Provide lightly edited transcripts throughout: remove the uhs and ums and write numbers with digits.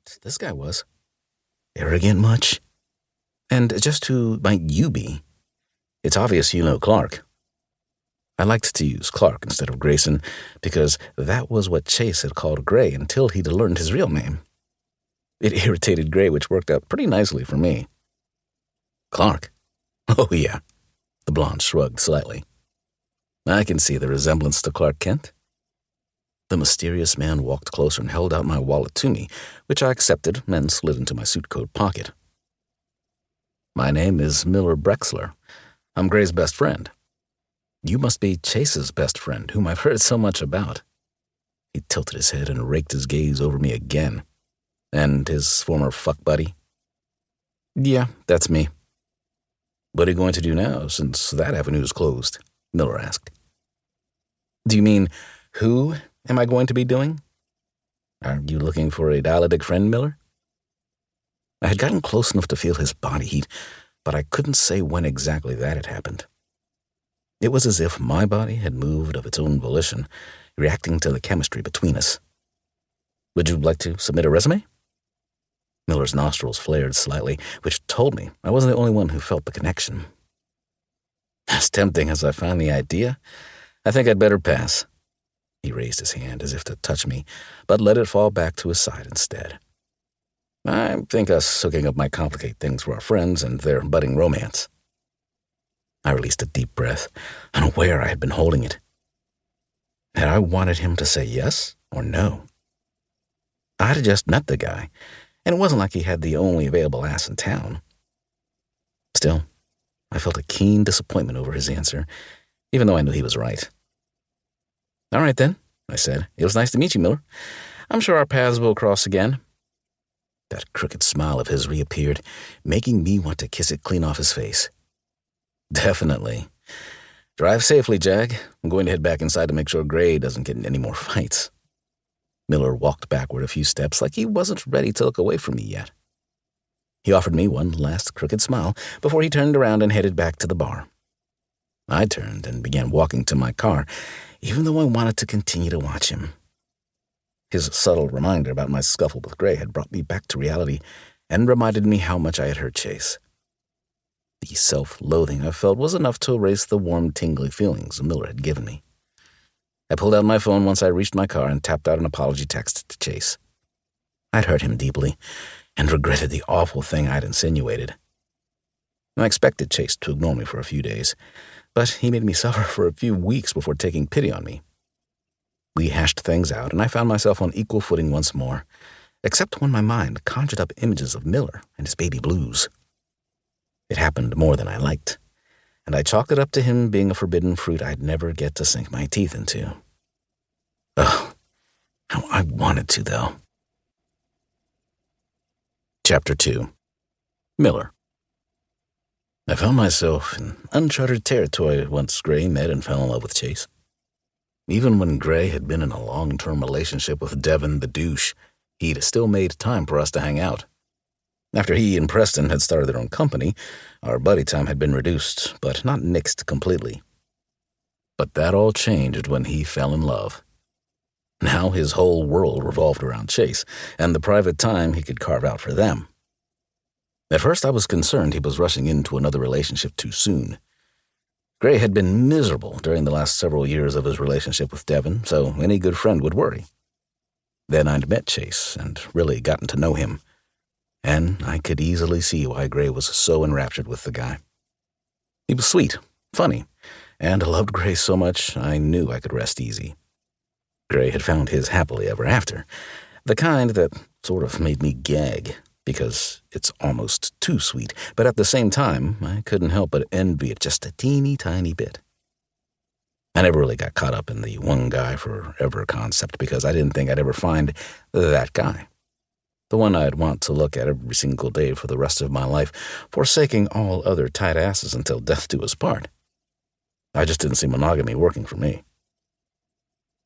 But this guy was. Arrogant much? And just who might you be? It's obvious you know Clark. I liked to use Clark instead of Grayson because that was what Chase had called Gray until he'd learned his real name. It irritated Gray, which worked out pretty nicely for me. Clark? Oh, yeah. The blonde shrugged slightly. I can see the resemblance to Clark Kent. The mysterious man walked closer and held out my wallet to me, which I accepted and slid into my suit coat pocket. My name is Miller Brexler. I'm Gray's best friend. You must be Chase's best friend, whom I've heard so much about. He tilted his head and raked his gaze over me again. And his former fuck buddy? Yeah, that's me. What are you going to do now, since that avenue is closed? Miller asked. Do you mean, who am I going to be doing? Are you looking for a dialectic friend, Miller? I had gotten close enough to feel his body heat, but I couldn't say when exactly that had happened. It was as if my body had moved of its own volition, reacting to the chemistry between us. Would you like to submit a resume? Miller's nostrils flared slightly, which told me I wasn't the only one who felt the connection. As tempting as I found the idea, I think I'd better pass. He raised his hand as if to touch me, but let it fall back to his side instead. I think us hooking up might complicate things for our friends and their budding romance. I released a deep breath, unaware I had been holding it. Had I wanted him to say yes or no? I had just met the guy, and it wasn't like he had the only available ass in town. Still, I felt a keen disappointment over his answer, even though I knew he was right. All right, then, I said. It was nice to meet you, Miller. I'm sure our paths will cross again. That crooked smile of his reappeared, making me want to kiss it clean off his face. Definitely. Drive safely, Jag. I'm going to head back inside to make sure Gray doesn't get in any more fights. Miller walked backward a few steps like he wasn't ready to look away from me yet. He offered me one last crooked smile before he turned around and headed back to the bar. I turned and began walking to my car, even though I wanted to continue to watch him. His subtle reminder about my scuffle with Gray had brought me back to reality and reminded me how much I had hurt Chase. The self-loathing I felt was enough to erase the warm, tingly feelings Miller had given me. I pulled out my phone once I reached my car and tapped out an apology text to Chase. I'd hurt him deeply and regretted the awful thing I'd insinuated. I expected Chase to ignore me for a few days, but he made me suffer for a few weeks before taking pity on me. We hashed things out, and I found myself on equal footing once more, except when my mind conjured up images of Miller and his baby blues. It happened more than I liked, and I chalked it up to him being a forbidden fruit I'd never get to sink my teeth into. Oh, how I wanted to, though. Chapter 2. Miller. I found myself in uncharted territory once Gray met and fell in love with Chase. Even when Gray had been in a long-term relationship with Devin the douche, he'd still made time for us to hang out. After he and Preston had started their own company, our buddy time had been reduced, but not nixed completely. But that all changed when he fell in love. Now his whole world revolved around Chase and the private time he could carve out for them. At first I was concerned he was rushing into another relationship too soon. Gray had been miserable during the last several years of his relationship with Devin, so any good friend would worry. Then I'd met Chase and really gotten to know him, and I could easily see why Gray was so enraptured with the guy. He was sweet, funny, and I loved Gray so much I knew I could rest easy. Gray had found his happily ever after, the kind that sort of made me gag, because it's almost too sweet, but at the same time, I couldn't help but envy it just a teeny tiny bit. I never really got caught up in the one guy forever concept because I didn't think I'd ever find that guy. The one I'd want to look at every single day for the rest of my life, forsaking all other tight asses until death do us part. I just didn't see monogamy working for me.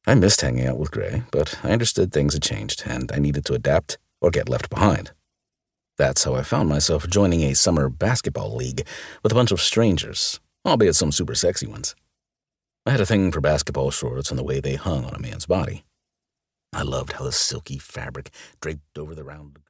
I missed hanging out with Gray, but I understood things had changed, and I needed to adapt or get left behind. That's how I found myself joining a summer basketball league with a bunch of strangers, albeit some super sexy ones. I had a thing for basketball shorts and the way they hung on a man's body. I loved how the silky fabric draped over the round